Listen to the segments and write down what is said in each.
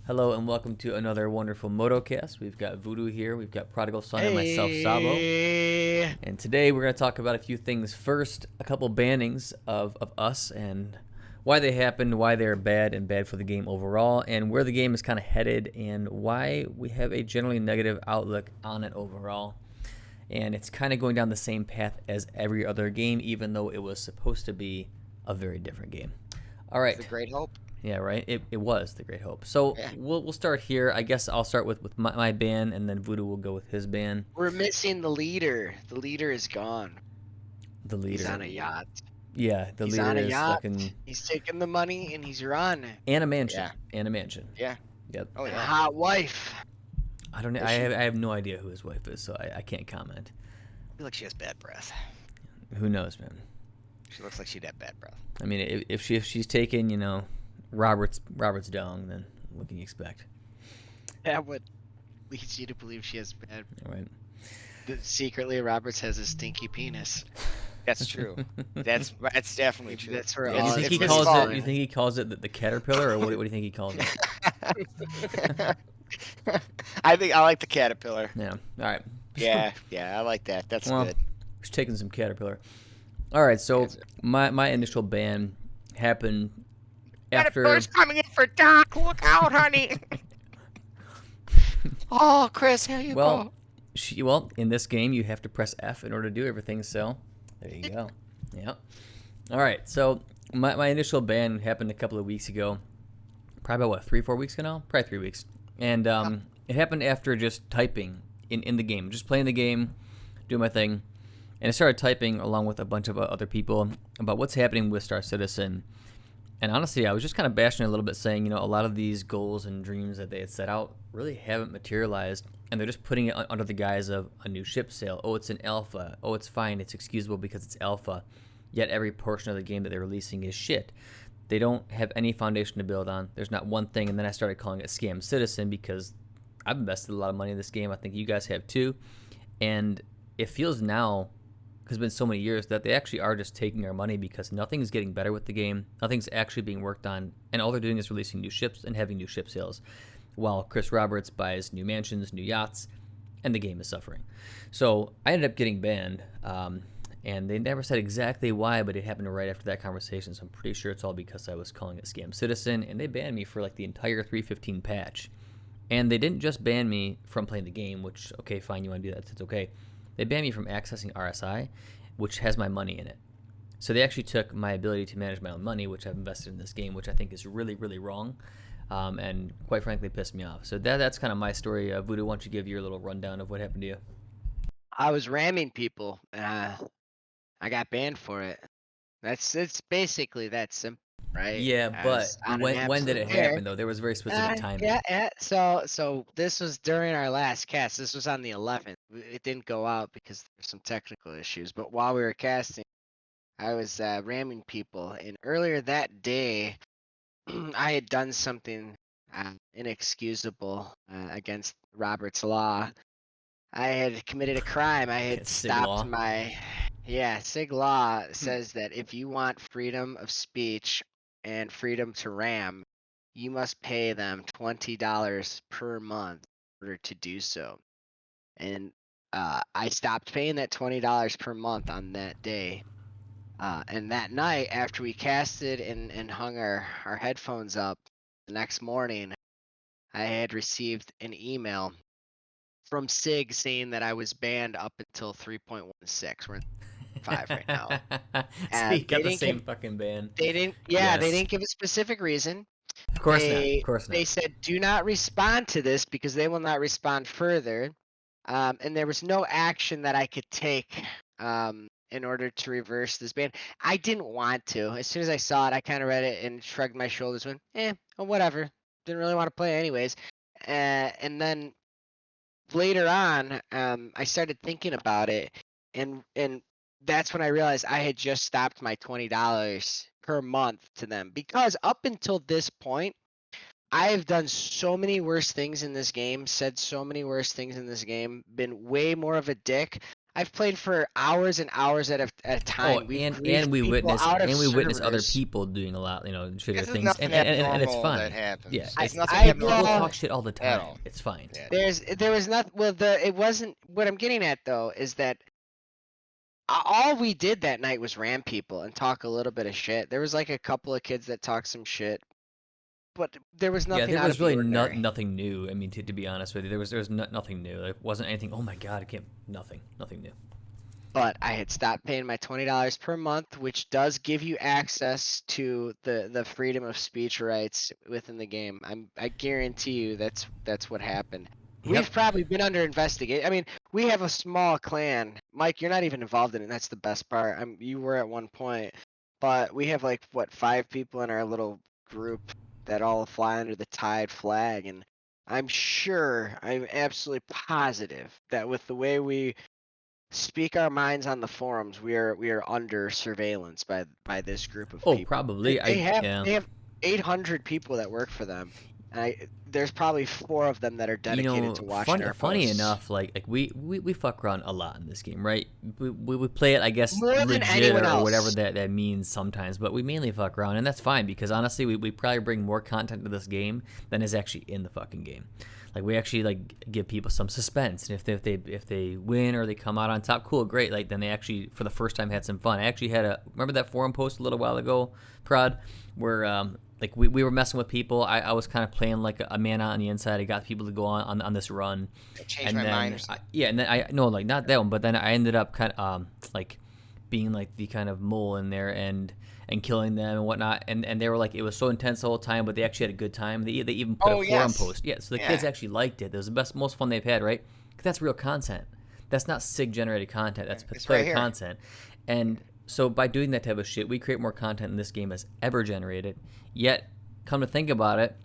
Hello and welcome to another wonderful MotoCast. We've got Voodoo here, we've got Prodigal Son and myself, Sabo. Hey, And today we're going to talk about a few things. First, a couple bannings of us and why they happened, why they're bad and bad for the game overall, and where the game is kind of headed, and why we have a generally negative outlook on it overall. And it's kind of going down the same path as every other game, even though it was supposed to be a very different game. All the right. Great Hope. Yeah, right. It was the Great Hope. So Yeah, we'll start here. I guess I'll start with my band, and then Voodoo will go with his band. we're missing the leader. The leader is gone. The He's leader. on a yacht. Yeah, the He's leader on a is yacht. fucking He's taking the money and he's run. and a mansion. Yeah, And a mansion. yeah. Yep. Oh, and yeah. A hot wife. I don't know. Does she? I have no idea who his wife is, so I can't comment. I feel like she has bad breath. Who knows, man? She looks like she'd have bad breath. I mean, if she's taking Robert's dong, then what can you expect? That would lead you to believe she has bad. All right. That secretly, Roberts has a stinky penis. That's true. That's definitely true. That's where Yeah, all do you think he it's calls falling. it? You think he calls it the caterpillar, or what do you think he calls it? I think I like the caterpillar. Yeah. All right. Yeah, I like that. That's Well, good. He's taking some caterpillar. All right. So my initial ban happened after. Caterpillar's coming in for Doc. Look out, honey. Oh, Chris, here you go. Well, in this game, you have to press F in order to do everything. So there you go. Yeah. All right. So my initial ban happened a couple of weeks ago. Probably about 3-4 weeks ago now. Probably 3 weeks. And it happened after just typing in the game, just playing the game, doing my thing, and I started typing along with a bunch of other people about what's happening with Star Citizen. And honestly, I was just kind of bashing a little bit, saying, a lot of these goals and dreams that they had set out really haven't materialized, and they're just putting it under the guise of a new ship sale. Oh, it's an alpha. Oh, it's fine. It's excusable because it's alpha. Yet every portion of the game that they're releasing is shit. They don't have any foundation to build on. There's not one thing, and then I started calling it Scam Citizen because I've invested a lot of money in this game. I think you guys have too, and it feels now, because it's been so many years, that they actually are just taking our money because nothing's getting better with the game. Nothing's actually being worked on, and all they're doing is releasing new ships and having new ship sales, while Chris Roberts buys new mansions, new yachts, and the game is suffering. So I ended up getting banned, and they never said exactly why, but it happened right after that conversation, so I'm pretty sure it's all because I was calling it Scam Citizen, and they banned me for like the entire 3.15 patch. And they didn't just ban me from playing the game, which, okay, fine, you want to do that, it's okay. They banned me from accessing RSI, which has my money in it. So they actually took my ability to manage my own money, which I've invested in this game, which I think is really, really wrong, and quite frankly pissed me off. So that's kind of my story. Voodoo, why don't you give your little rundown of what happened to you? I was ramming people. I got banned for it. It's basically that simple, right? Yeah, I but was on an when did absolute it tear. happen, though? There was very specific timing. Yeah. So this was during our last cast. This was on the 11th. It didn't go out because there were some technical issues. But while we were casting, I was ramming people, and earlier that day, I had done something inexcusable against Robert's law. I had committed a crime. I had Sig stopped law. my. Yeah, SIG law says that if you want freedom of speech and freedom to ram, you must pay them $20 per month in order to do so. And I stopped paying that $20 per month on that day. And that night, after we casted and hung our headphones up, the next morning, I had received an email from SIG saying that I was banned up until 3.16. We're in 5 right now. So you got They the didn't same give. fucking ban. They didn't. Yeah, they Yes. didn't give a specific reason. Of course not. Of They course they not. said do not respond to this because they will not respond further. And there was no action that I could take in order to reverse this ban. I didn't want to. As soon as I saw it, I kind of read it and shrugged my shoulders. Went, well, whatever. Didn't really want to play anyways. And then later on, I started thinking about it, and that's when I realized I had just stopped my $20 per month to them because up until this point, I have done so many worse things in this game, said so many worse things in this game, been way more of a dick. I've played for hours and hours at a Oh, time. We've and griefed we people witness out of and we witness other servers. people doing a lot, shittier Because there's things, nothing and it's abnormal that fine. Yeah, happens. I There's nothing I people abnormal talk well, shit all the at time. all. It's fine. Yeah. there was not well the it wasn't what I'm getting at though is that all we did that night was ram people and talk a little bit of shit. There was like a couple of kids that talked some shit, but there was Yeah, nothing there out was of the really ordinary. nothing new. I mean, to be honest with you, there was nothing new. There wasn't anything. Oh my god, I can't. Nothing new. But I had stopped paying my $20 per month, which does give you access to the freedom of speech rights within the game. I guarantee you that's what happened. We've Yep. probably been under investigation. I mean, we have a small clan. Mike, you're not even involved in it. That's the best part. You were at one point, but we have like what 5 people in our little group that all fly under the Tide flag, and I'm absolutely positive that with the way we speak our minds on the forums, we are under surveillance by this group of Oh, people. They, probably. they I have yeah. they have 800 people that work for them, and there's probably 4 of them that are dedicated to watching our Funny posts. enough, like we fuck around a lot in this game, right? We play it, I guess, More than legit anyone or whatever else. that means sometimes, but we mainly fuck around, and that's fine because honestly, we probably bring more content to this game than is actually in the fucking game. Like we actually like give people some suspense, and if they win or they come out on top, cool, great. Like then they actually for the first time had some fun. I actually had remember that forum post a little while ago, Prod, where like we were messing with people. I was kind of playing like a man out on the inside. I got people to go on this run, I changed and my mind then or something. and then I no like not that one, but then I ended up kind of like being like the kind of mole in there and killing them and whatnot. And they were like it was so intense the whole time, but they actually had a good time. They even put a Oh forum yes. post. Yeah, so the kids Yeah. actually liked it. It was the best most fun they've had, right? 'Cause that's real content. That's not SIG generated content. That's It's player right here. content. And so by doing that type of shit, we create more content than this game has ever generated. Yet, come to think about it,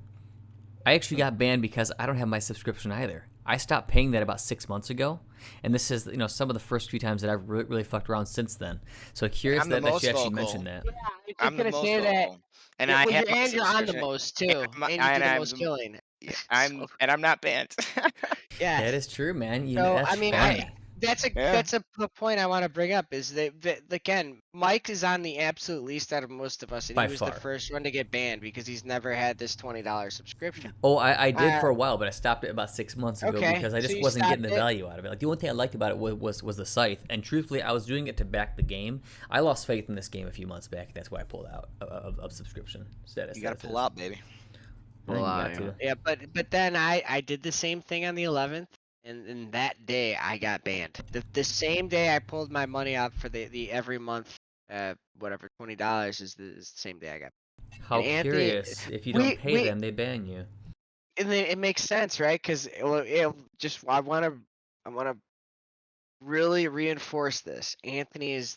I actually got banned because I don't have my subscription either. I stopped paying that about 6 months ago, and this is some of the first few times that I've really fucked around since then. So And curious I'm the that most you actually vocal. mentioned that. Yeah, I was just I'm the gonna most say that. vocal. And Yeah, I well, have my you're on the subscription. most too, and you do the most killing. Yeah, So I'm not banned. That yes. is true, man. So That's I mean, I funny. Yeah. that's a the point I want to bring up is that again, Mike is on the absolute least out of most of us, and he By was the far. first one to get banned because he's never had this $20 subscription. Oh, I did Uh, for a while, but I stopped it about 6 months ago okay, because I so just you wasn't getting stopped the it. value out of it. Like the only thing I liked about it was the scythe, and truthfully, I was doing it to back the game. I lost faith in this game a few months back. That's why I pulled out of subscription status. You gotta That pull is. out, baby. I think you got to. Yeah, but then I did the same thing on the 11th, and that day I got banned. The same day I pulled my money out for the every month, whatever $20 is the same day I got. And How Anthony, curious. If you don't pay we them, they ban you. and then it makes sense, right? Because just I want to really reinforce this. Anthony is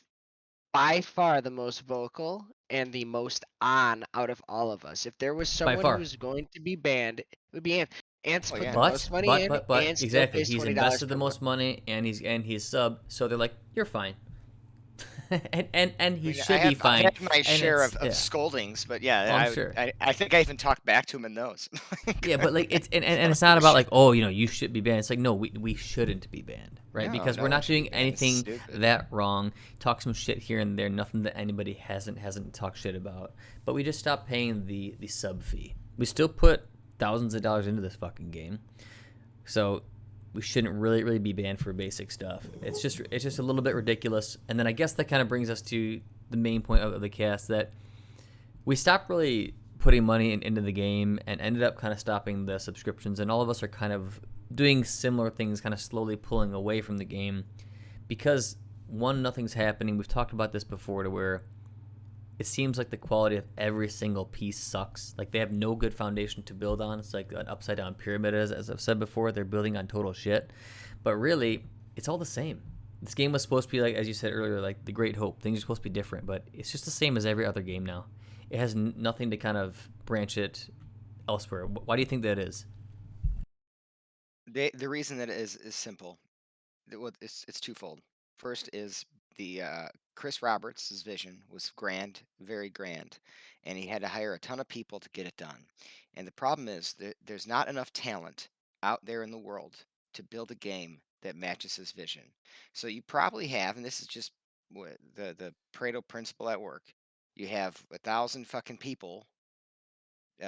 by far the most vocal and the most on out of all of us. If there was By someone who far. was going to be banned, it would be Ant. Ant's Oh put the yeah. most money in But and still exactly, pays he's $20 invested the per month. most money and he's sub, so they're like, you're fine. and I he mean, should be I fine. have my And share it's of yeah. scoldings, but Oh, yeah, I'm sure. I think I even talked back to him in those. Yeah, but like it's and it's not about like, oh, you should be banned. It's like no, we shouldn't be banned, right? No, Because no we're one not should be doing banned. It's anything stupid. that wrong. Talk some shit here and there, nothing that anybody hasn't talked shit about. But we just stopped paying the sub fee. We still put thousands of dollars into this fucking game. So we shouldn't really be banned for basic stuff. It's just a little bit ridiculous. And then I guess that kind of brings us to the main point of the cast that we stopped really putting money into the game and ended up kind of stopping the subscriptions, and all of us are kind of doing similar things, kind of slowly pulling away from the game because one, nothing's happening. We've talked about this before to where it seems like the quality of every single piece sucks. Like they have no good foundation to build on. It's like an upside down pyramid, as I've said before. They're building on total shit. But really, it's all the same. This game was supposed to be like, as you said earlier, like the Great Hope. Things are supposed to be different, but it's just the same as every other game now. It has nothing to kind of branch it elsewhere. Why do you think that is? The reason that it is simple. It's twofold. First is the Chris Roberts' vision was grand, very grand, and he had to hire a ton of people to get it done. And the problem is that there's not enough talent out there in the world to build a game that matches his vision. So you probably have, and this is just the Pareto principle at work. You have 1,000 fucking people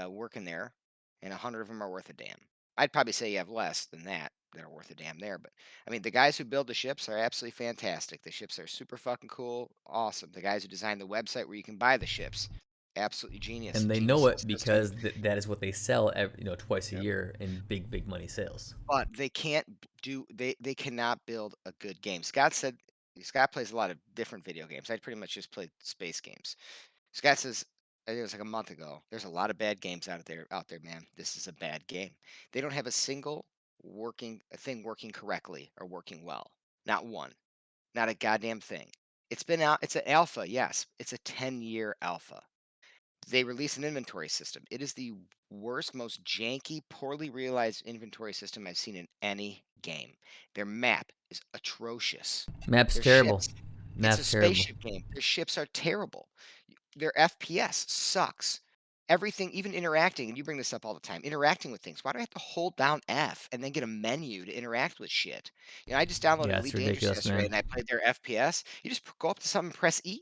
working there, and 100 of them are worth a damn. I'd probably say you have less than that are worth a damn there. But I mean, the guys who build the ships are absolutely fantastic. The ships are super fucking cool, awesome. The guys who design the website where you can buy the ships, absolutely genius. And they Genius know little it system. because that is what they sell twice a Yep. year in big money sales. But they can't they cannot build a good game. Scott plays a lot of different video games. I pretty much just played space games. Scott says, I think it was like a month ago, there's a lot of bad games out there, man. This is a bad game. They don't have a single thing working correctly or working well. Not one. Not a goddamn thing. It's been out, it's an alpha, yes. It's a 10-year alpha. They release an inventory system. It is the worst, most janky, poorly realized inventory system I've seen in any game. Their map is atrocious. Map's Their terrible. ships, it's a Map's terrible. spaceship game. Their ships are terrible. Their FPS sucks. Everything, even interacting, and you bring this up all the time, interacting with things. Why do I have to hold down F and then get a menu to interact with shit? I just downloaded Yeah, it's Elite Dangerous ridiculous, yesterday man. and I played their FPS. You just go up to something and press E.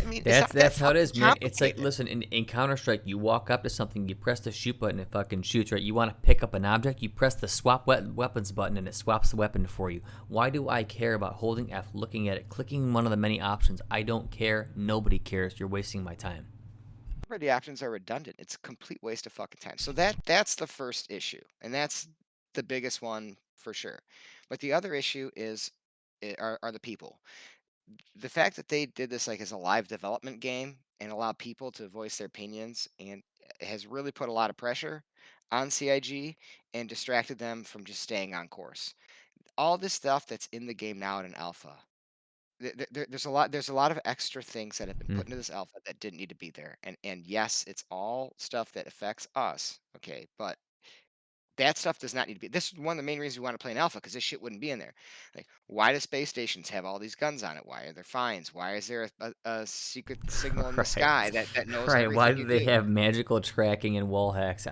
I mean, it's That's not that that's how it fucking is, man. It's like, complicated. listen, in Counter Strike, you walk up to something, you press the shoot button, it fucking shoots, right? You want to pick up an object, you press the swap weapons button, and it swaps the weapon for you. Why do I care about holding F, looking at it, clicking one of the many options? I don't care. Nobody cares. You're wasting my time. The options are redundant. It's a complete waste of fucking time. So that's the first issue, and that's the biggest one for sure. But the other issue are the people. The fact that they did this like as a live development game and allowed people to voice their opinions and has really put a lot of pressure on CIG and distracted them from just staying on course. All this stuff that's in the game now in an alpha, there's a lot of extra things that have been Mm. put into this alpha that didn't need to be there. And yes, it's all stuff that affects us, okay, but that stuff does not need to be. This is one of the main reasons we want to play an alpha because this shit wouldn't be in there. Like, why do space stations have all these guns on it? Why are there fines? Why is there a secret signal in the sky Right. that knows Right. Why everything do you they do? have magical tracking and wall hacks?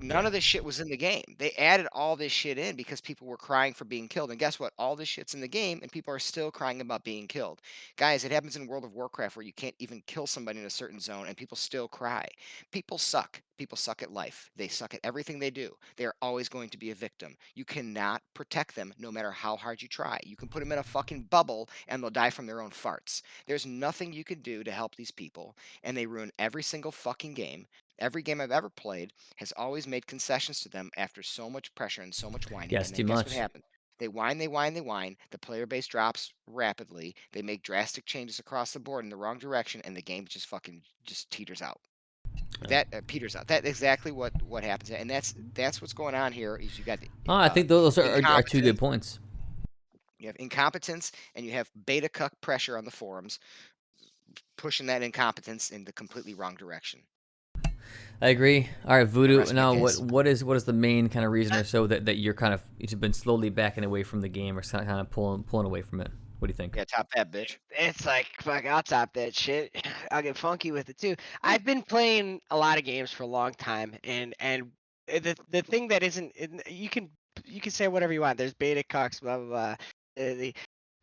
None Yeah. of this shit was in the game. They added all this shit in because people were crying for being killed. And guess what? All this shit's in the game and people are still crying about being killed. Guys, it happens in World of Warcraft where you can't even kill somebody in a certain zone and people still cry. People suck. People suck at life. They suck at everything they do. They are always going to be a victim. You cannot protect them no matter how hard you try. You can put them in a fucking bubble and they'll die from their own farts. There's nothing you can do to help these people, and they ruin every single fucking game. Every game I've ever played has always made concessions to them after so much pressure and so much whining. Yes, And then too guess what much. happens? They whine, they whine, they whine. The player base drops rapidly. They make drastic changes across the board in the wrong direction, and the game just fucking just teeters out. Yeah. That peters out. That's exactly what happens, and that's what's going on here. Is you got the Oh, I think those are two good incompetence, points. you have incompetence, and you have beta cuck pressure on the forums, pushing that incompetence in the completely wrong direction. I agree. All right, I Voodoo. rest my Now, case. what is the main kind of reason Uh, or so that you're kind of you've been slowly backing away from the game or kind of pulling away from it? What do you think? Yeah, top that bitch. It's like, fuck, I'll top that shit. I'll get funky with it too. I've been playing a lot of games for a long time, and the thing that isn't, you can say whatever you want. There's beta cucks, blah blah blah.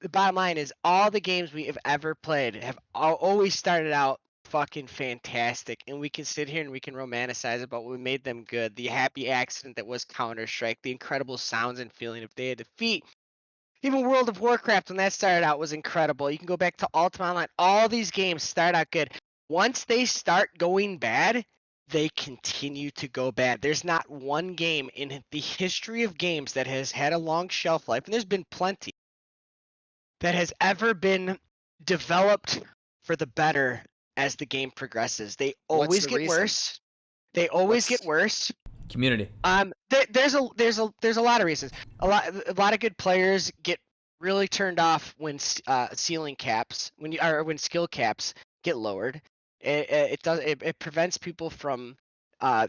The bottom line is all the games we have ever played have always started out fucking fantastic, and we can sit here and we can romanticize about what made them good. The happy accident that was Counter Strike, the incredible sounds and feeling of Day of Defeat. Even World of Warcraft, when that started out, was incredible. You can go back to Ultima Online. All these games start out good. Once they start going bad, they continue to go bad. There's not one game in the history of games that has had a long shelf life, and there's been plenty, that has ever been developed for the better as the game progresses. They What's always the get reason? worse. They always get What's worse. Community. There's a lot of reasons. A lot of good players get really turned off when ceiling caps when skill caps get lowered. It prevents people from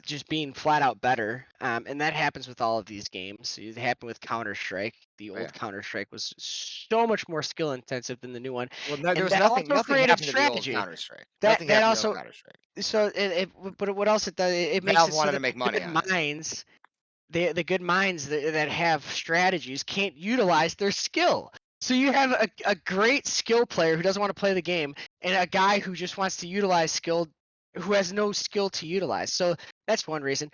just being flat out better. And that happens with all of these games. It happened with Counter Strike. The oh, yeah. old Counter Strike was so much more skill intensive than the new one, Well, no, there and was that nothing. also Nothing created happened to the old strategy. Counter Strike. That Nothing that happened to the old also Counter Strike. but what else it does, it makes Valve it so wanted to that make the money good on it. minds the good minds that have strategies can't utilize their skill. So you have a great skill player who doesn't want to play the game, and a guy who just wants to utilize skill, who has no skill to utilize. So that's one reason.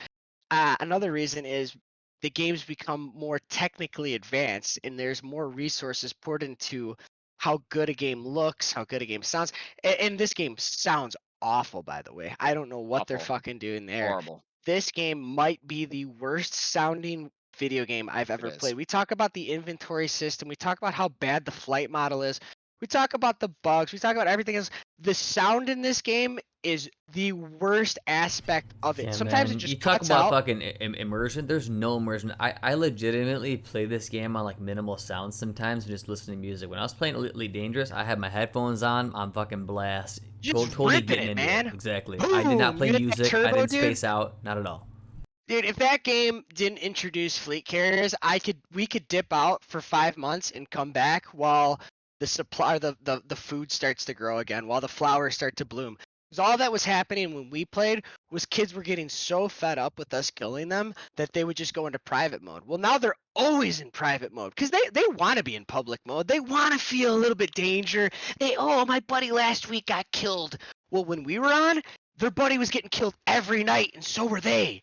Another reason is the games become more technically advanced, and there's more resources poured into how good a game looks, how good a game sounds. And this game sounds awful, by the way. I don't know what they're Awful. fucking doing there. Horrible. This game might be the worst sounding video game I've It ever is. played. We talk about the inventory system, we talk about how bad the flight model is, we talk about the bugs, we talk about everything else. The sound in this game is the worst aspect of it. Yeah, Sometimes it man. You just talk cuts about out. fucking immersion. There's no immersion. I legitimately play this game on like minimal sound sometimes, and just listening to music. When I was playing Elite Dangerous, I had my headphones on fucking blast, Just totally ripping getting it, into it. man. Exactly. I did not Boom! play You hit that music. I turbo, didn't dude. space out. Not at all. Dude, if that game didn't introduce fleet carriers, we could dip out for 5 months and come back while the supply, the food starts to grow again, while the flowers start to bloom. Because all that was happening when we played was kids were getting so fed up with us killing them that they would just go into private mode. Well, now they're always in private mode because they want to be in public mode. They want to feel a little bit danger. Oh, my buddy last week got killed. Well, when we were on, their buddy was getting killed every night, and so were they.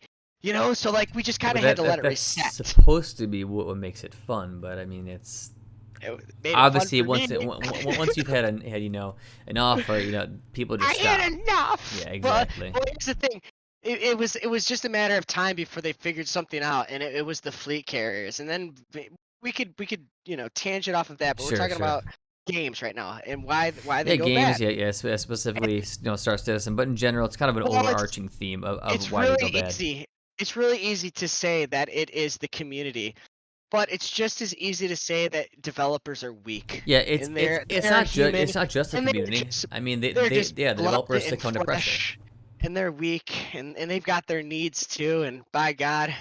So like we just Yeah, kind but of had to let it that's reset. supposed to be what makes it fun. But I mean, it's It made it fun obviously for me. once you've had enough, or people I just had stop. enough. Yeah, Well, exactly. well, here's the thing. It was just a matter of time before they figured something out, and it was the fleet carriers. And then we could tangent off of that, but we're Sure, talking sure. about games right now and why they Yeah, go games. bad. Yeah, yeah. Specifically, Star Citizen, but in general, it's kind of an Well, overarching theme of it's why they really go bad. easy. It's really easy to say that it is the community, but it's just as easy to say that developers are weak, Yeah, and they're human, it's not just the and community. I mean, they're just yeah, the blood developers and succumb to pressure. flesh, and they're weak, and they've got their needs too. And by God,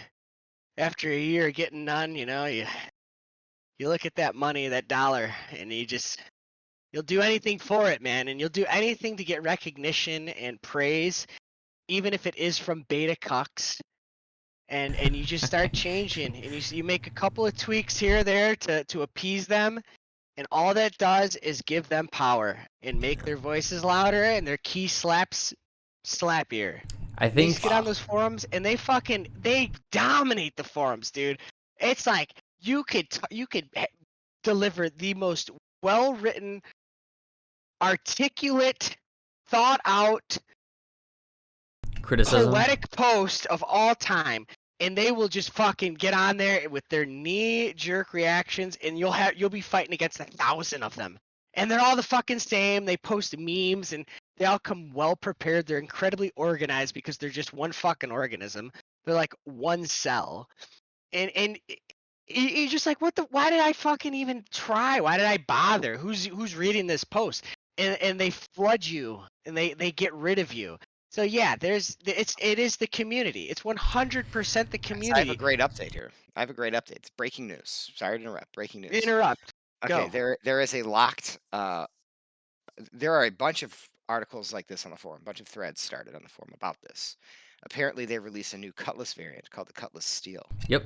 after a year of getting none, you look at that money, that dollar, and you'll do anything for it, man, and you'll do anything to get recognition and praise, even if it is from beta cucks. And you just start changing, and you make a couple of tweaks here or there to appease them, and all that does is give them power and make their voices louder and their key slaps slappier. I They think get on those forums and they dominate the forums, dude. It's like you could deliver the most well written, articulate, thought out, criticism. poetic post of all time, and they will just fucking get on there with their knee jerk reactions, and you'll be fighting against 1,000 of them, and they're all the fucking same. They post memes, and they all come well prepared. They're incredibly organized because they're just one fucking organism. They're like one cell, and you're just like, what the? Why did I fucking even try? Why did I bother? Who's reading this post? And they flood you, and they get rid of you. So yeah, it is the community. It's 100% the So I have a community. great update here. I have a great update. It's breaking news. Sorry to interrupt. Breaking news. Interrupt. Okay, Go. there is a locked. There are a bunch of articles like this on the forum. A bunch of threads started on the forum about this. Apparently, they released a new Cutlass variant called the Cutlass Steel. Yep.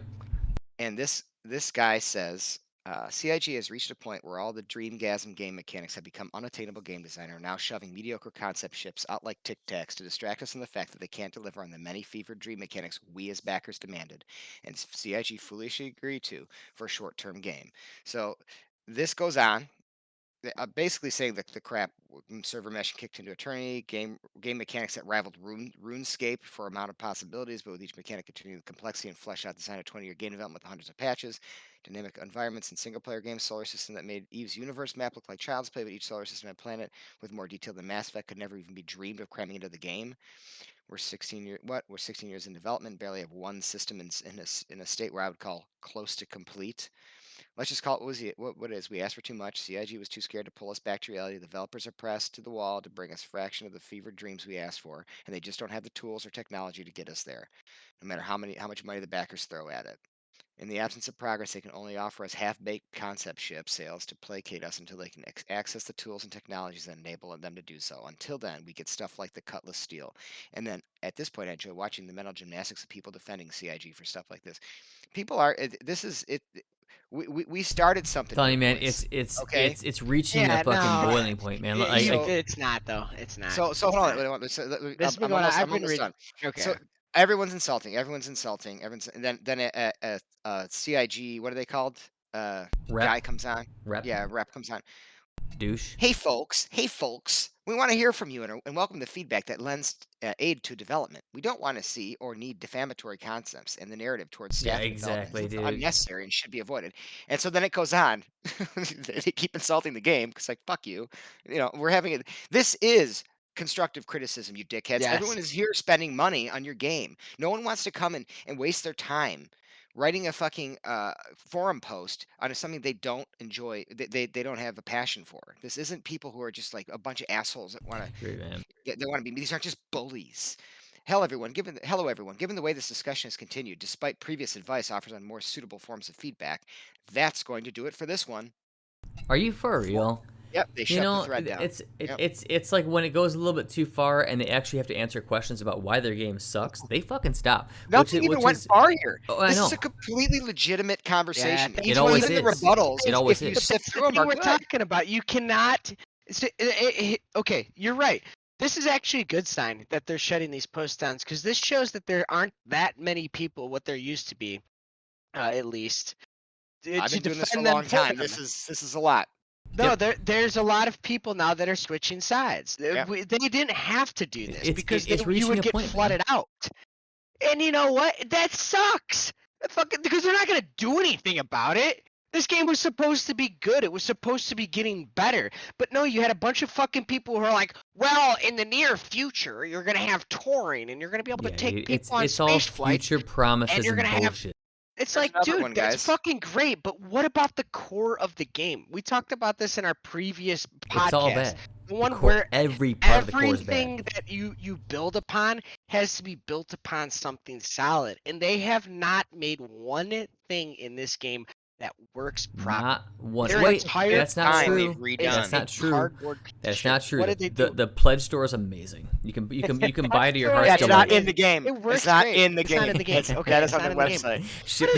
And this guy says CIG has reached a point where all the Dreamgasm game mechanics have become unattainable game designer, now shoving mediocre concept ships out like Tic Tacs to distract us from the fact that they can't deliver on the many fevered dream mechanics we as backers demanded, and CIG foolishly agreed to for a short-term game. So this goes on. Basically saying that the crap server mesh kicked into eternity, game mechanics that rivaled RuneScape for amount of possibilities, but with each mechanic continuing the complexity and flesh out design of 20-year game development with hundreds of patches, dynamic environments in single-player games, solar system that made Eve's universe map look like Child's Play, but each solar system and planet with more detail than Mass Effect could never even be dreamed of cramming into the game. We're 16 years in development, barely have one system in a state where I would call close to complete. Let's just call it what it is. We asked for too much. CIG was too scared to pull us back to reality. The developers are pressed to the wall to bring us a fraction of the fevered dreams we asked for, and they just don't have the tools or technology to get us there, no matter how much money the backers throw at it. In the absence of progress, they can only offer us half-baked concept ship sales to placate us until they can access the tools and technologies that enable them to do so. Until then, we get stuff like the Cutlass Steel. And then at this point, I enjoy watching the mental gymnastics of people defending CIG for stuff like this. People are. This is it. We started something Telling here, you, man, boys. it's Okay. it's it's reaching a Yeah, fucking no, boiling point, man. So it's not though. It's not. so It's hold not. on. Wait, so This has been going on. I've I'm been almost reading. done. Okay. So everyone's insulting. Everyone's insulting. And then a CIG. What are they called? Uh, Rep, guy comes on. rep, Yeah, rep comes on. douche. Hey folks, we want to hear from you and welcome the feedback that lends aid to development. We don't want to see or need defamatory concepts in the narrative towards Yeah, staff and development. exactly, It's dude. unnecessary and should be avoided. And so then it goes on. They keep insulting the game because, like, fuck you. We're having it. This is constructive criticism, you dickheads. Yes. Everyone is here spending money on your game. No one wants to come and waste their time writing a fucking forum post on something they don't enjoy, they don't have a passion for. This isn't people who are just like a bunch of assholes that want I to agree, man. they want to be. These aren't just bullies. Hello everyone. Given the way this discussion has continued, despite previous advice offers on more suitable forms of feedback, that's going to do it for this one. Are you for For- real? Yep, they You shut the know, thread down. it's it, Yep. it's like when it goes a little bit too far and they actually have to answer questions about why their game sucks, they fucking stop. Nothing even Which went is far here. oh, I This is a know. completely legitimate Yeah. conversation. It That's what always Even the is. rebuttals, It always if you But is. sift that's the through them, thing are we're good. talking about. You cannot. Okay, you're right. This is actually a good sign that they're shutting these posts down because this shows that there aren't that many people, what there used to be, at least, I've to been doing this for a defend them long for time. them. This is a lot. No, Yep. there's a lot of people now that are switching sides. Yep. They didn't have to do this because It's you reaching would a get point, man. flooded out. And you know what? That sucks. Because they're not gonna do anything about it. This game was supposed to be good. It was supposed to be getting better. But no, you had a bunch of fucking people who are like, well, in the near future, you're gonna have touring and you're gonna be able to Yeah, take dude, people on it's all space flights future and promises you're and gonna have bullshit. it's There's like, another dude, one, that's guys. fucking great, but what about the core of the game? We talked about this in our previous It's all podcast. bad. The The one core, where every part of the core is bad. everything that you build upon has to be built upon something solid, and they have not made one thing in this game that works properly. Not one. Their Wait, entire that's not time they've true. is That's redone. a not true. cardboard piece of That's shit. not true. What did they do? The pledge store is amazing. You can buy to your Store heart's Yeah, it's not delight. in the game. It works It's not great. in the It's not game. in the game. Okay, That is it's on not their in the game. website. Ship-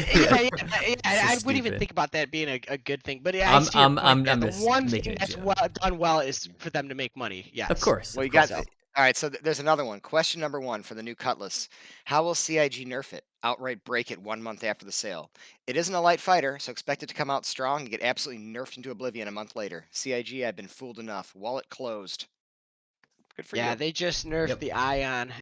I This is wouldn't even stupid. think about that being a good thing, but I I'm- see your I'm- point I'm- there. I'm The just one making thing a that's joke. done well is for them to make money. Yes. Of course. Well, of you got. course. All right, so there's another one. Question number one for the new Cutlass: how will CIG nerf it? Outright break it 1 month after the sale. It isn't a light fighter, so expect it to come out strong and get absolutely nerfed into oblivion a month later. CIG, I've been fooled enough. Wallet closed. Good for Yeah, you. they just nerfed Yep. the Ion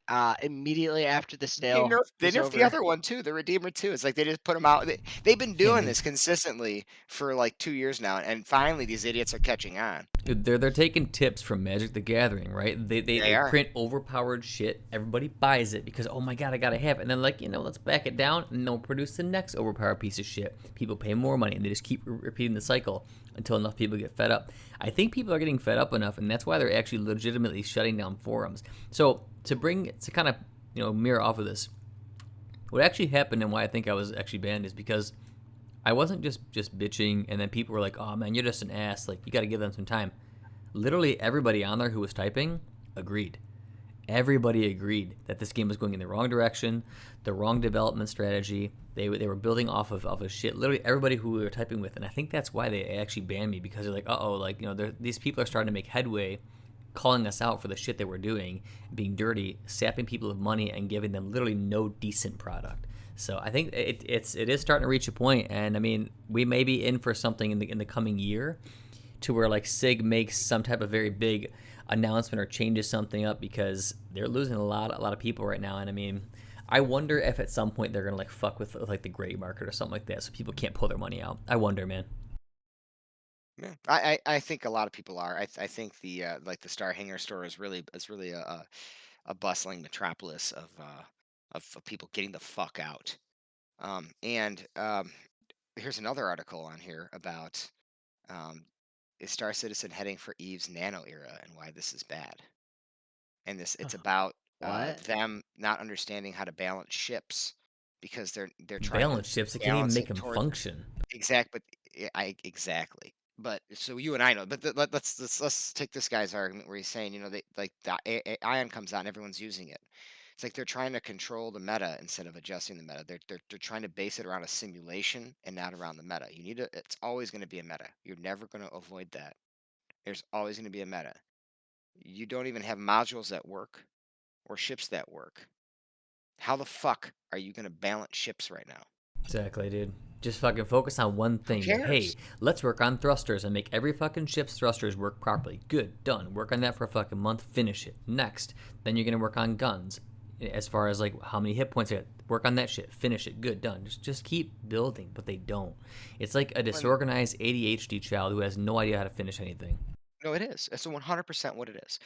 immediately after the They sale nerfed, they was nerfed the over. other one too, the Redeemer too. It's like they just put them out. They've been Hey, doing man. this consistently for like 2 years now, and finally these idiots are catching on. Dude, they're taking tips from Magic the Gathering, right? They are. print overpowered shit. Everybody buys it because, oh my god, I gotta have it. And then like, let's back it down and they'll produce the next overpowered piece of shit. People pay more money and they just keep repeating the cycle until enough people get fed up. I think people are getting fed up enough, and that's why they're actually legitimately shutting down forums. So to kind of mirror off of this, what actually happened and why I think I was actually banned is because I wasn't just bitching, and then people were like, "Oh man, you're just an ass. Like you got to give them some time." Literally everybody on there who was typing agreed. Everybody agreed that this game was going in the wrong direction, the wrong development strategy. They were building off of a shit. Literally everybody who we were typing with, and I think that's why they actually banned me, because they're like, these people are starting to make headway, calling us out for the shit that we're doing, being dirty, sapping people of money, and giving them literally no decent product. So I think it is starting to reach a point, and I mean, we may be in for something in the coming year, to where like SIG makes some type of very big announcement or changes something up, because they're losing a lot of people right now. And I mean, I wonder if at some point they're gonna like fuck with like the gray market or something like that, so people can't pull their money out. I wonder, man. Yeah, I think a lot of people are. I think the like the Star Hanger store is really a bustling metropolis of people getting the fuck out. And here's another article on here about um, is Star Citizen heading for Eve's nano era and why this is bad. And it's about What? them not understanding how to balance ships because they're trying to Balance ships, it can't even balance make it them towards function. but exactly. But so you and I know, but let's take this guy's argument where he's saying, they like ion comes out and everyone's using it. It's like they're trying to control the meta instead of adjusting the meta. They're trying to base it around a simulation and not around the meta. It's always going to be a meta. You're never going to avoid that. There's always going to be a meta. You don't even have modules that work or ships that work. How the fuck are you going to balance ships right now? Exactly, dude. Just fucking focus on one Who thing. cares? Hey, let's work on thrusters and make every fucking ship's thrusters work properly. Good, done. Work on that for a fucking month, finish it. Next, then you're gonna work on guns. As far as like how many hit points you got, work on that shit, finish it. Good, done. Just keep building, but they don't. It's like a When disorganized ADHD child who has no idea how to finish anything. no, it is. That's 100% what it is.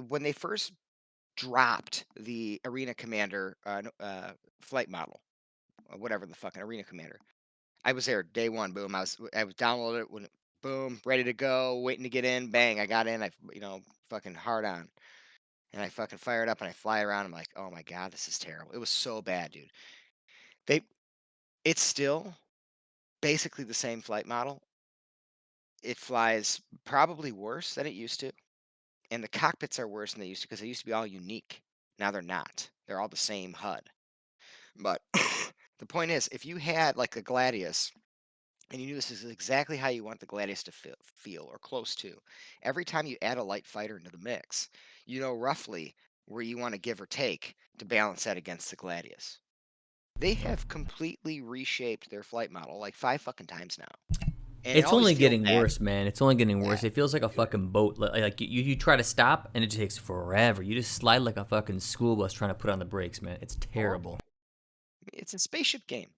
When they first dropped the Arena Commander flight model, or whatever the fucking Arena Commander, I was there day one. Boom, I was downloaded it when boom, ready to go, waiting to get in. Bang, I got in. Fucking hard on, and I fucking fire it up and I fly around. I'm like, oh my god, this is terrible. It was so bad, dude. They, it's still basically the same flight model. It flies probably worse than it used to. And the cockpits are worse than they used to because they used to be all unique. Now they're not. They're all the same HUD. But the point is, if you had like a Gladius and you knew this is exactly how you want the Gladius to feel or close to, every time you add a light fighter into the mix, you know roughly where you want to give or take to balance that against the Gladius. They have completely reshaped their flight model like 5 fucking times now. And it It's always only feels getting bad. worse, man. It's only getting Yeah, worse. It feels like a dude. fucking boat. Like you try to stop and it just takes forever. You just slide like a fucking school bus trying to put on the brakes, man. It's Horrible. terrible. It's a spaceship game.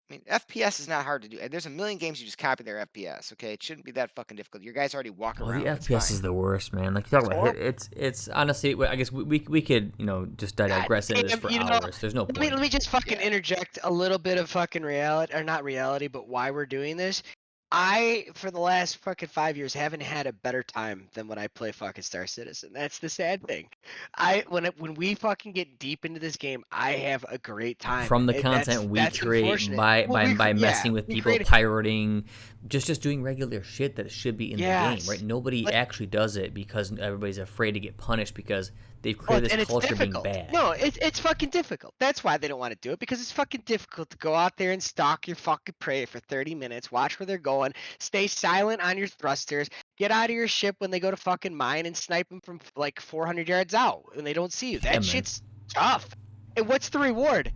I mean, FPS is not hard to do. And there's a million games you just copy their FPS. Okay, it shouldn't be that fucking difficult. Your guys already walk Oh, the around. It's FPS fine. is the worst, man. Like you talk It's about hit, horrible. it's honestly. I guess we could just God digress into this damn, for hours. There's no let me point. let me just fucking Yeah. interject a little bit of fucking reality, or not reality, but why we're doing this. I, for the last fucking 5 years, haven't had a better time than when I play fucking Star Citizen. That's the sad thing. When we fucking get deep into this game, I have a great time. From the That's content we that's create unfortunate. by Well, by yeah, messing with we people, create. pirating, just doing regular shit that should be in the game, right? Yes. Nobody Like, actually does it because everybody's afraid to get punished because they've oh, created this and it's culture of being difficult. bad. No, it's fucking difficult. That's why they don't want to do it, because it's fucking difficult to go out there and stalk your fucking prey for 30 minutes, watch where they're going, stay silent on your thrusters, get out of your ship when they go to fucking mine and snipe them from like 400 yards out when they don't see you. Yeah, That man. shit's tough. And what's the reward?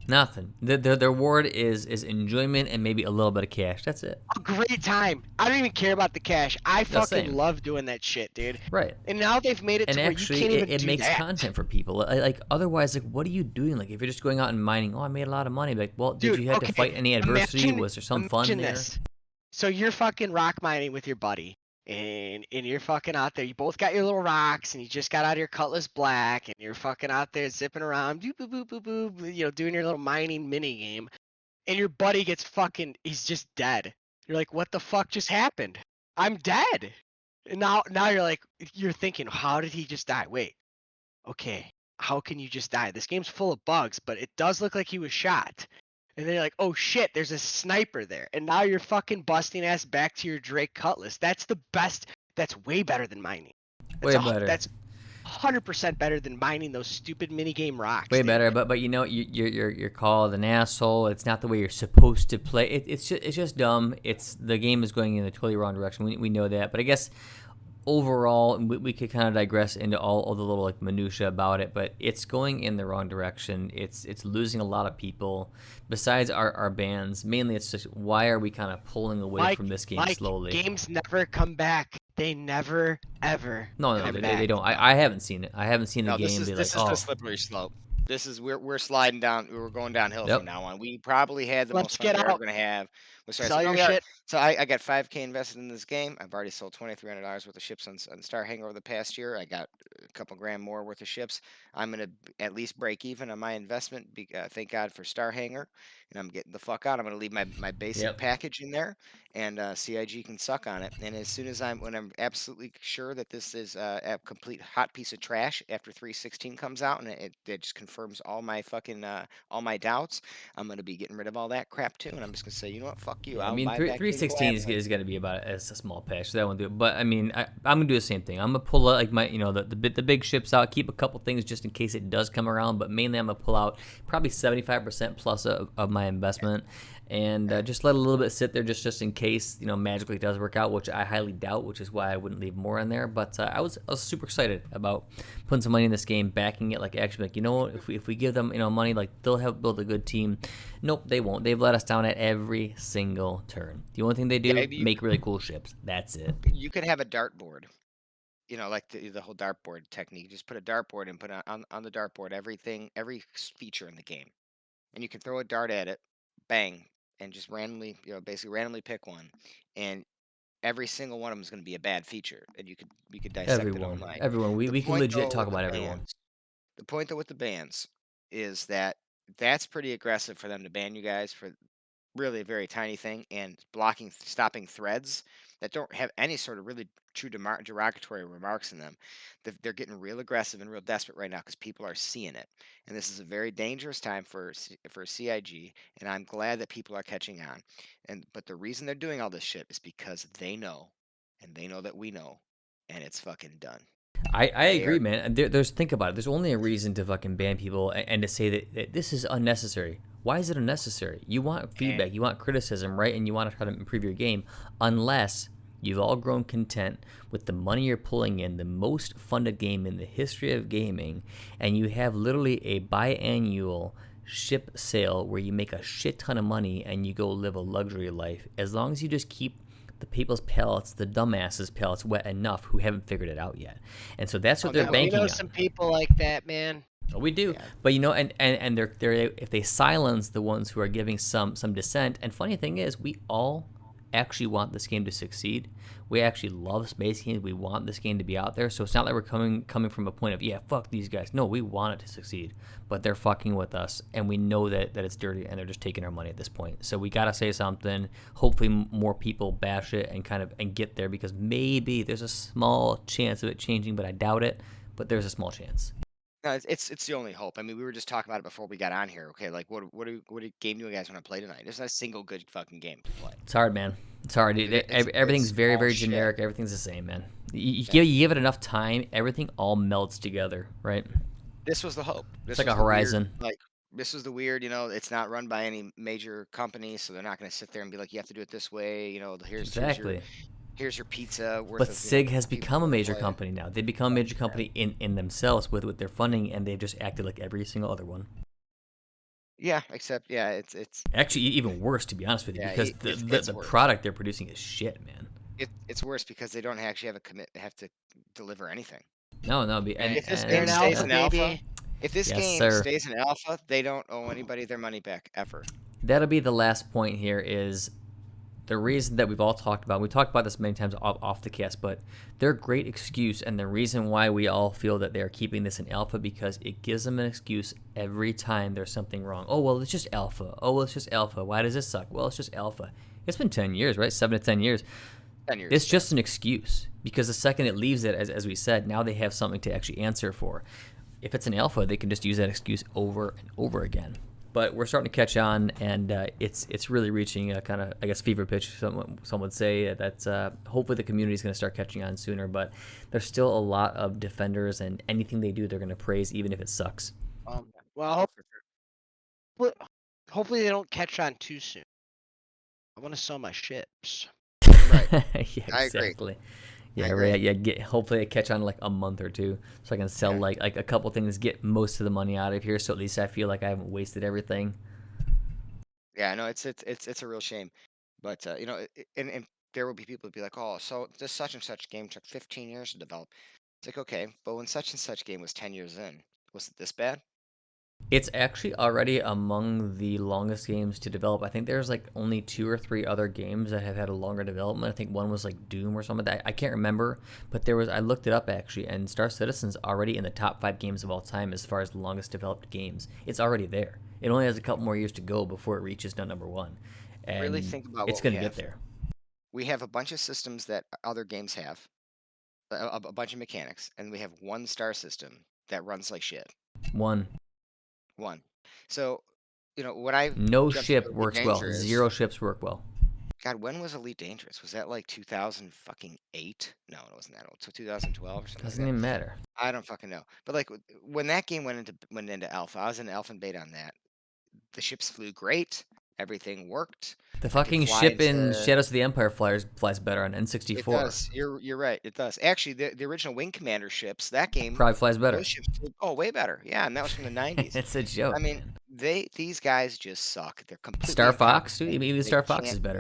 Nothing. The reward is enjoyment and maybe a little bit of cash. That's it. A great time. I don't even care about the cash. I The fucking same. love doing that shit, dude. Right. And now they've made it And to where you actually, can't even it do makes that. content for people. Like otherwise, like what are you doing? Like if you're just going out and mining, oh, I made a lot of money. Like, well, did Dude, you have to okay. fight any adversity? Imagine Was there some fun imagine there? this. So you're fucking rock mining with your buddy, and you're fucking out there. You both got your little rocks, and you just got out of your Cutlass Black, and you're fucking out there zipping around, boop boop boop boop boop, doing your little mining mini game. And your buddy gets fucking, he's just dead. You're like, what the fuck just happened? I'm dead. And now you're thinking, how did he just die? Wait, okay, how can you just die? This game's full of bugs, but it does look like he was shot. And then you're like, oh shit, there's a sniper there. And now you're fucking busting ass back to your Drake Cutlass. That's the best. That's way better than mining. Way better. That's 100% better than mining those stupid minigame rocks, Way dude. better, but you're called an asshole. It's not the way you're supposed to play. It's just dumb. The game is going in the totally wrong direction. We know that, but I guess overall we could kind of digress into all the little like minutia about it, but it's going in the wrong direction. It's losing a lot of people. Besides our bans, mainly it's just why are we kind of pulling away from this game slowly? Games never come back. They never ever No, come they back. don't. No. I haven't seen it. I haven't seen the No, game be like, this is the oh, slippery slope. This is we're sliding down. We're going downhill from yep, now on. We probably had the Let's most fun get we're ever out. gonna have. Sell No, your we are. shit. So I got 5K invested in this game. I've already sold $2,300 worth of ships on Star Hangar over the past year. I got a couple grand more worth of ships. I'm gonna at least break even on my investment. Thank God for Star Hangar, and I'm getting the fuck out. I'm gonna leave my basic yep. package in there, and CIG can suck on it. And as soon as when I'm absolutely sure that this is a complete hot piece of trash after 3.16 comes out, and it just confirms affirms all my fucking all my doubts. I'm gonna be getting rid of all that crap too, and I'm just gonna say, you know what, fuck you. Yeah, I I'll mean, buy back in 316 gladly. is going to be about a small patch, so that won't do it. But I mean, I'm going to do the same thing. I'm going to pull out like my, the big ships out, keep a couple things just in case it does come around. But mainly, I'm going to pull out probably 75% plus of my investment, and just let a little bit sit there just in case magically it does work out, which I highly doubt. Which is why I wouldn't leave more in there. But I was super excited about putting some money in this game, backing it, like actually like what, if we give them money, like they'll have built a good team. Nope, they won't. They've let us down at every single turn. The only thing they Yeah, do, make really cool ships. That's it. you could have a dartboard. Like the whole dartboard technique. Just put a dartboard and put on the dartboard every feature in the game, and you can throw a dart at it, bang, and just randomly, basically randomly pick one, and every single one of them is going to be a bad feature, and we could dissect it all night. Everyone. The We can point legit though talk with the about everyone. bans, the point though with the bans is that that's pretty aggressive for them to ban you guys for really a very tiny thing and stopping threads that don't have any sort of really true derogatory remarks in them. They're getting real aggressive and real desperate right now because people are seeing it, and this is a very dangerous time for CIG. And I'm glad that people are catching on. But the reason they're doing all this shit is because they know, and they know that we know, and it's fucking done. I They agree, are. man. And there's think about it. There's only a reason to fucking ban people and to say that this is unnecessary. Why is it unnecessary? You want And feedback, you want criticism, right? And you want to try to improve your game, unless you've all grown content with the money you're pulling in, the most funded game in the history of gaming, and you have literally a biannual ship sale where you make a shit ton of money and you go live a luxury life. As long as you just keep the people's palates, the dumbasses' palates, wet enough who haven't figured it out yet. And so that's what oh, they're they will. We banking know on. some people like that, man. Oh, we do, Yeah. but and they're if they silence the ones who are giving some dissent. And funny thing is, we all actually want this game to succeed. We actually love space games. We want this game to be out there. So it's not like we're coming from a point of fuck these guys. No, we want it to succeed, but they're fucking with us, and we know that it's dirty, and they're just taking our money at this point. So we gotta say something. Hopefully, more people bash it and get there, because maybe there's a small chance of it changing, but I doubt it. But there's a small chance. No, it's the only hope. I mean, we were just talking about it before we got on here. Okay, like what game do you guys want to play tonight? There's not a single good fucking game to play. It's hard, man. It's hard. Everything's It's very, all very shit. generic. Everything's the same, man. Yeah. You give it enough time, everything all melts together, right? This was the hope. This It's like was a the weird, horizon. this was the weird. It's not run by any major company, so they're not going to sit there and be like, you have to do it this way. Exactly. Here's your pizza worth But of SIG has people become a wanna major play it. company now. They become a major company in themselves with their funding, and they've just acted like every single other one. Yeah, except it's Actually, even worse, to be honest with you, yeah, because it's the worse. product they're producing is shit, man. It's worse because they don't actually have a commit. They have to deliver anything. No, And If this they're game an stays alpha, in alpha, baby. if this Yes, game sir. stays in alpha, they don't owe anybody their money back ever. That'll be the last point here. Is the reason that we've all talked about. We talked about this many times off the cast, but they're a great excuse, and the reason why we all feel that they're keeping this in alpha, because it gives them an excuse every time there's something wrong. Oh well, it's just alpha. Oh well, it's just alpha. Why does this suck? Well, it's just alpha. It's been 10 years, right? 7 to 10 years. 10 years. It's just an excuse, because the second it leaves it, as we said, now they have something to actually answer for. If it's an alpha, they can just use that excuse over and over again. But we're starting to catch on, and it's really reaching a kind of, I guess, fever pitch. Some would say that's hopefully the community is going to start catching on sooner. But there's still a lot of defenders, and anything they do, they're going to praise, even if it sucks. Well, hopefully they don't catch on too soon. I want to sell my ships. Right. Yeah, I agree. exactly. Yeah, I agree. right. Yeah, hopefully they catch on in like a month or two, so I can sell Yeah. like a couple things, get most of the money out of here. So at least I feel like I haven't wasted everything. Yeah, no, it's a real shame. But and there will be people who be like, oh, so this such and such game took 15 years to develop. It's like, okay, but when such and such game was 10 years in, was it this bad? It's actually already among the longest games to develop. I think there's like only 2 or 3 other games that have had a longer development. I think one was like Doom or something. I can't remember, but I looked it up actually, and Star Citizen's already in the top 5 games of all time as far as the longest developed games. It's already there. It only has a couple more years to go before it reaches number 1, and Really think about it's what we going to get have. there. We have a bunch of systems that other games have, a bunch of mechanics, and we have one star system that runs like shit. One. One. So, when I No jumped into ship Elite works well. Dangerous, 0 ships work well. God, when was Elite Dangerous? Was that like 2008? No, it wasn't that old. So 2012 or something like Doesn't that. even matter. I don't fucking know. But like when that game went into alpha, I was in alpha and beta on that. The ships flew great. Everything worked. The I could fucking fly ship in into. Shadows of the Empire flies better on It N64. does. You're right. It does. Actually, the original Wing Commander ships, that game, Probably flies better. those ships flew, way better. Yeah, and that was from the 90s. It's a I joke, mean, man. these guys just suck. They're completely Star Fox, dude. incompetent. Even They Star Fox can't is do better.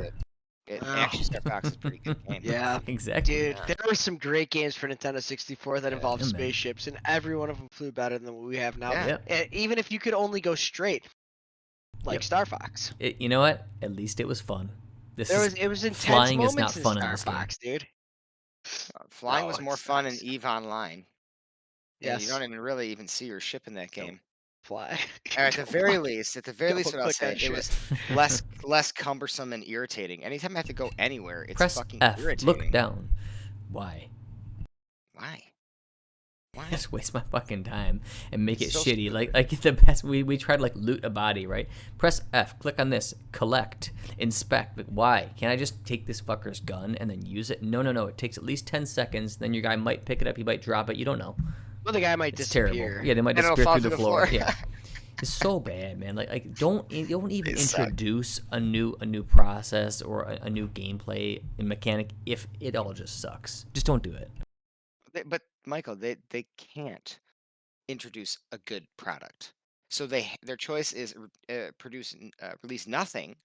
it. Wow. Actually, Star Fox is a pretty good game. Yeah. Exactly. Dude, there were some great games for Nintendo 64 that involved Yeah, man. spaceships, and every one of them flew better than what we have now. Yeah. Yep. Even if you could only go straight, like Yep. Star Fox. You know what? At least it was fun. It was intense flying is not moments in fun in Star this game. Fox, dude. Flying Oh, was it more fun in sucks. EVE Online, and you Yes. don't even really even see your ship in that game. Fly. Or at the Don't very fly. least, what I'll Double-click say, on it was shit. less cumbersome and irritating. Anytime I have to go anywhere, it's Press fucking F. irritating. Look down. Why? Why? Why? Just waste my fucking time and make it So shitty. stupid. Like the best. We tried to like loot a body, right? Press F. Click on this. Collect. Inspect. But why? Can't I just take this fucker's gun and then use it? No. It takes at least 10 seconds. Then your guy might pick it up. He might drop it. You don't know. Well, the guy might It's disappear. terrible. Yeah, they might And it'll disappear fall through the through the floor. floor. Yeah. It's so bad, man. Like don't even They suck. introduce a new process or a new gameplay and mechanic if it all just sucks. Just don't do it. But Michael, they can't introduce a good product. So their choice is release nothing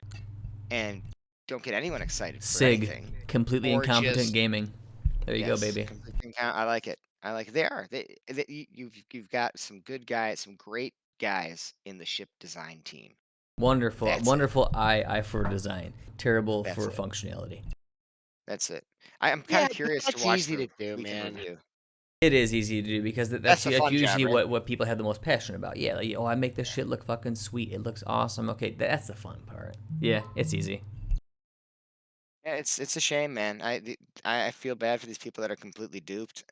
and don't get anyone excited for SIG, anything. completely Or incompetent just gaming. There you go, yes, baby. completely I like it. I like it. They are. You've got some good guys, some great guys in the ship design team. Wonderful, That's it. wonderful eye for design. Terrible That's for it. functionality. That's it. I'm Yeah, kind of but curious that's to watch easy the to do, weekend man. review. It is easy to do because That's a fun usually job, right? what people have the most passion about. Yeah, like, oh, I make this shit look fucking sweet. It looks awesome. Okay, that's the fun part. Yeah, it's easy. Yeah, it's a shame, man. I feel bad for these people that are completely duped.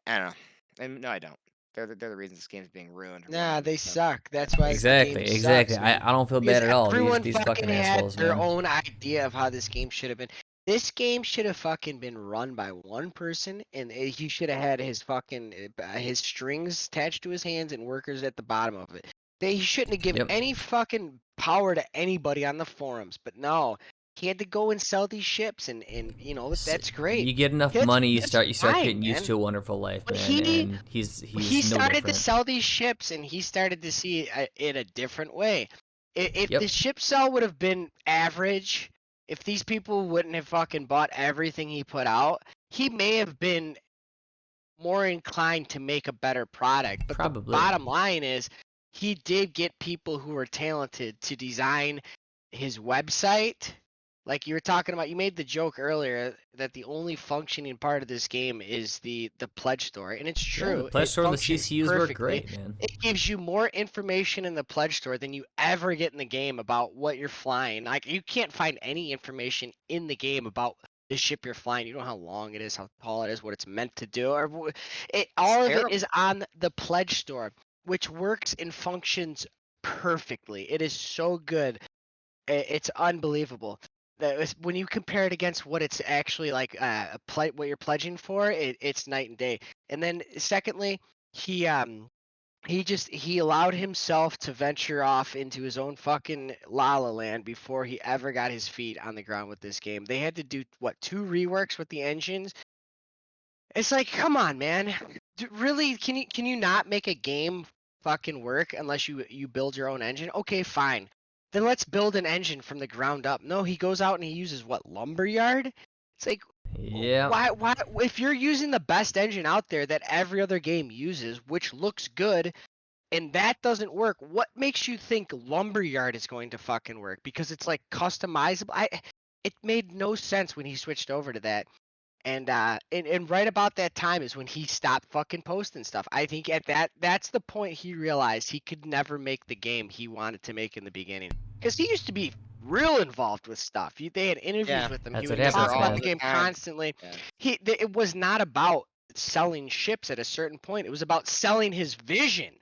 I don't know. And no, I don't. They're the reasons this game's being ruined. Nah, they So, suck. That's why the game Exactly. sucks, man. I don't feel Because bad at all. everyone These fucking fucking had assholes, their man. own idea of how this game should have been. This game should have fucking been run by one person, and he should have had his fucking his strings attached to his hands and workers at the bottom of it. He shouldn't have given Yep. any fucking power to anybody on the forums. But no, he had to go and sell these ships, and that's great. You get enough That's- money, you that's start fine, getting used man. to a wonderful life, But man. he- And he's he no started to different. sell these ships, and he started to see it a different way. If Yep. the ship sell would have been average, if these people wouldn't have fucking bought everything he put out, he may have been more inclined to make a better product. But the Probably. bottom line is, he did get people who were talented to design his website. Like you were talking about, you made the joke earlier that the only functioning part of this game is the pledge store, and it's Yeah, true. the pledge It store and the functions CCUs work perfectly. great, man. It gives you more information in the pledge store than you ever get in the game about what you're flying. Like you can't find any information in the game about the ship you're flying. You don't know how long it is, how tall it is, what it's meant to do, or all of it terrible. is on the pledge store, which works and functions perfectly. It is so good. It's unbelievable. When you compare it against what it's actually like, what you're pledging for, it's night and day. And then secondly, he allowed himself to venture off into his own fucking la la land before he ever got his feet on the ground with this game. They had to do what, 2 reworks with the engines. It's like, come on, man. Really, can you not make a game fucking work unless you build your own engine? Okay, fine. Then let's build an engine from the ground up. No, he goes out and he uses what, lumberyard? It's like, Yeah. why if you're using the best engine out there that every other game uses, which looks good, and that doesn't work, what makes you think lumberyard is going to fucking work? Because it's like customizable. It made no sense when he switched over to that. And right about that time is when he stopped fucking posting stuff. I think that's the point he realized he could never make the game he wanted to make in the beginning. Because he used to be real involved with stuff. They had interviews Yeah, with him. that's He what would talk happens, about man. the game Time. constantly. Yeah. It was not about selling ships at a certain point. It was about selling his vision.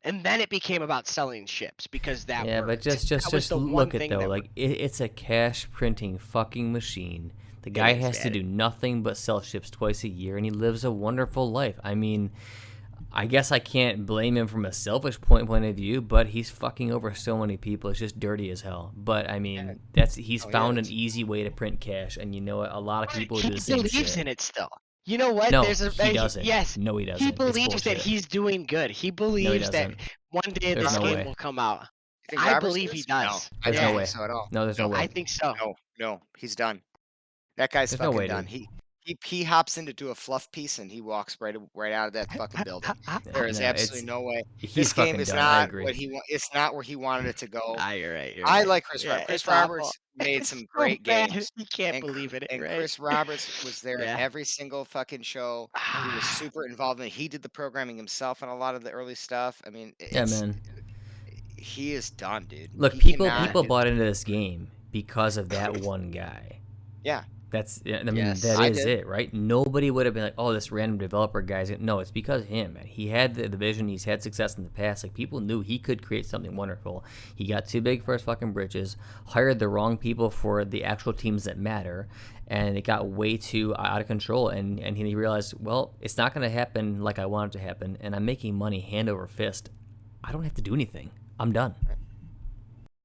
And then it became about selling ships because that Yeah, but worked. just That was the one look at thing though. that Like it's a cash printing fucking machine. The it guy is, has to man. do nothing but sell ships twice a year, and he lives a wonderful life. I mean, I guess I can't blame him from a selfish point of view, but he's fucking over so many people. It's just dirty as hell. But I mean, he's Oh, found yeah. an easy way to print cash, and you know what? A lot of But people he do the same believes shit. in it still. You know what? No, There's a he doesn't. yes. No, he He doesn't. It's believes that bullshit. he's doing good. He No, he believes that doesn't. one day There's this no game way. will come out. You think I Roberts believe he is? No, does. I There's don't no Yeah, think way. so at all. No, there's no No, I way. think so. no, he's done. That guy's There's no fucking way, done. dude. He hops in to do a fluff piece and he walks right out of that fucking building. There is No, it's absolutely no way. he's This game fucking is done. I not agree. what it's not where he wanted it to go. Ah, you're right. You're I right. like Chris Yeah, Roberts. Chris it's awful. Roberts made It's some so great bad. games. You can't And believe it, and right? Chris Roberts was there at Yeah. every single fucking show. He was super involved in it. He did the programming himself on a lot of the early stuff. I mean, Yeah, man. he is done, dude. Look, He Yeah. cannot people do bought into this game because of that one guy. Yeah, I mean, that Yes. I is did. it, right? Nobody would have been like, "Oh, this random developer guy's." No, it's because of him, man. He had the vision. He's had success in the past. Like people knew he could create something wonderful. He got too big for his fucking britches. Hired the wrong people for the actual teams that matter, and it got way too out of control. And he realized, well, it's not going to happen like I want it to happen, and I'm making money hand over fist. I don't have to do anything. I'm done.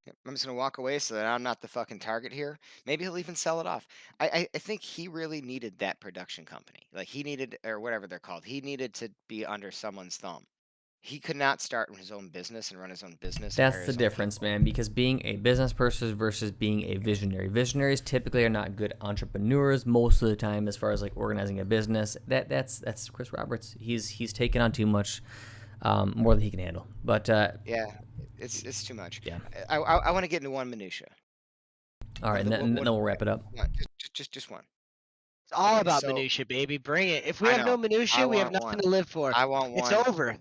Yep, I'm just gonna walk away so that I'm not the fucking target here. Maybe he'll even sell it off. I think he really needed that production company. Like he needed, or whatever they're called. He needed to be under someone's thumb. He could not start his own business and run his own business and That's hire the his own difference, people. man, because being a business person versus being a visionary. Visionaries typically are not good entrepreneurs most of the time as far as like organizing a business. That's Chris Roberts. He's taken on too much, more than he can handle. But Yeah, it's too much. yeah. I want to get into one minutia. All right, Of and the then, what, we'll wrap it up. one, just one. It's all Okay, about so minutia, baby. Bring it. If we I have no know I minutia, we have want nothing one. to live for. I want It's one. over.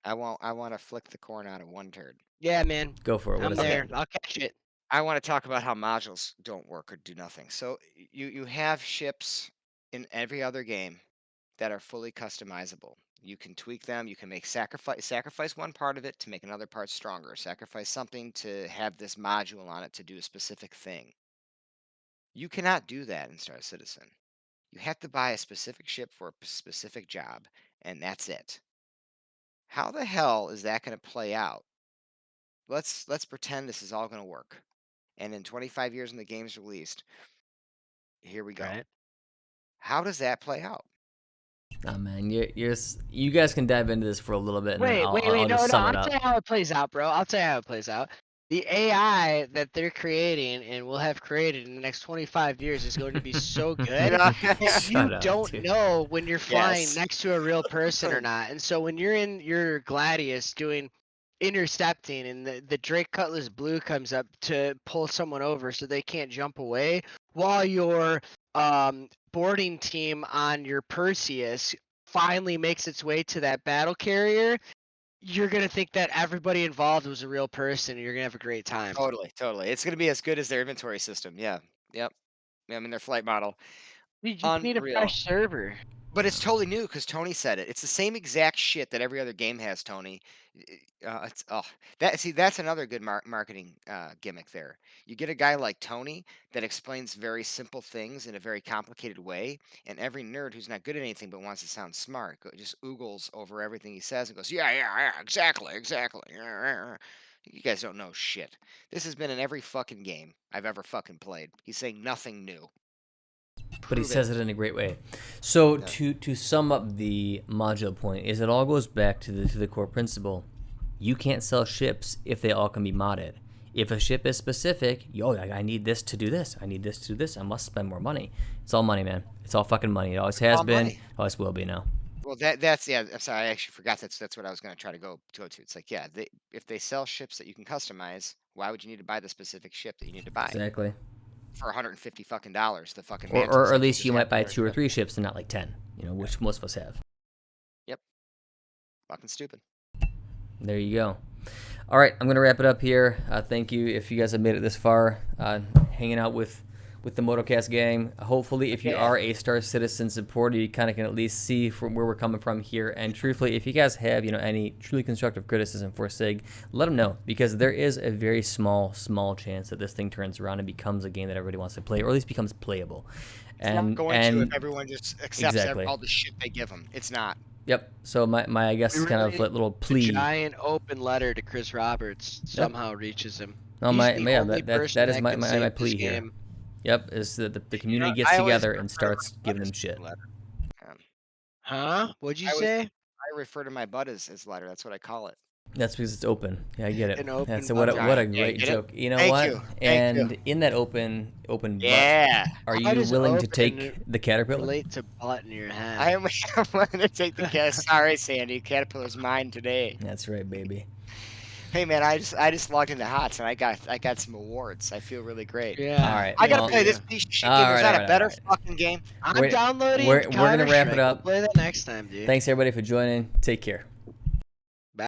I want to flick the corn out of one turd. Yeah, man. Go for it. What I'm is it? Okay, there. I'll catch it. I want to talk about how modules don't work or do nothing. So you have ships in every other game that are fully customizable. You can tweak them. You can make sacrifice one part of it to make another part stronger. Sacrifice something to have this module on it to do a specific thing. You cannot do that in Star Citizen. You have to buy a specific ship for a specific job, and that's it. How the hell is that going to play out? Let's pretend this is all going to work. And in 25 years when the game's released, here we go. Right. How does that play out? Oh man, you guys can dive into this for a little bit, and then I'll No, just no. sum it I'll tell you up. how it plays out, bro. I'll tell you how it plays out. The AI that they're creating and will have created in the next 25 years is going to be so You good know? that you Shut up, don't dude. know when you're flying Yes. next to a real person or not. And so when you're in your Gladius doing intercepting and the Drake Cutlass Blue comes up to pull someone over so they can't jump away while your boarding team on your Perseus finally makes its way to that battle carrier, you're gonna think that everybody involved was a real person and you're gonna have a great time. Totally. It's gonna be as good as their inventory system. Yeah. Yep. I mean, their flight model. You just need a Unreal. fresh server. But it's totally new because Tony said it. It's the same exact shit that every other game has, Tony. It's that's another good marketing gimmick there. You get a guy like Tony that explains very simple things in a very complicated way, and every nerd who's not good at anything but wants to sound smart just oogles over everything he says and goes, yeah, exactly. You guys don't know shit. This has been in every fucking game I've ever fucking played. He's saying nothing new. But he Prove says it. it in a great way. So Yeah. to sum up the module point is it all goes back to the core principle. You can't sell ships if they all can be modded. If a ship is specific, I need this to do this. I need this to do this. I must spend more money. It's all money, man. It's all fucking money. It always has All been. money. Always will be now. Well, that's yeah. I'm sorry, I actually forgot. That's what I was going to try to go to. It's like, yeah, if they sell ships that you can customize, why would you need to buy the specific ship that you need to buy Exactly. for 150 fucking dollars? The fucking Or, mantle or, or set at least just you might happened buy to 2 or ship. 3 ships and not like 10, which most of us have. Yep, fucking stupid. There you go. All right, I'm going to wrap it up here. Thank you if you guys have made it this far, hanging out with with the Motocast gang. Hopefully, if you Yeah. are a Star Citizen supporter, you kind of can at least see from where we're coming from here. And truthfully, if you guys have any truly constructive criticism for SIG, let them know, because there is a very small chance that this thing turns around and becomes a game that everybody wants to play, or at least becomes playable. It's not going to if everyone just accepts all the shit they give them. It's not. Yep. So my I guess kind of little plea. A giant open letter to Chris Roberts somehow reaches him. No, He's the yeah, only that person is that my can my save plea this here. game. Yep, is that the community gets I always together and refer starts to my giving them butt as shit. letter. Huh? What'd you I say? I refer to my butt as letter. That's what I call it. That's because it's open. Yeah, I get it. An open That's butt what a giant. Yeah, great get it? joke. You know Thank what? you. Thank And you. in that open butt, Yeah. are How you does willing to open take the caterpillar? Relate to butt in your head. I am willing to take the cat. Sorry, Sandy. Caterpillar's mine today. That's right, baby. Hey man, I just logged into HOTS and I got some awards. I feel really great. Yeah. All right. I gotta well, play this piece of shit all game. There's right, not all a right, better all right. fucking game. I'm We're- downloading we're gonna wrap it Counter-Strike. We'll up. play that next time, dude. Thanks everybody for joining. Take care.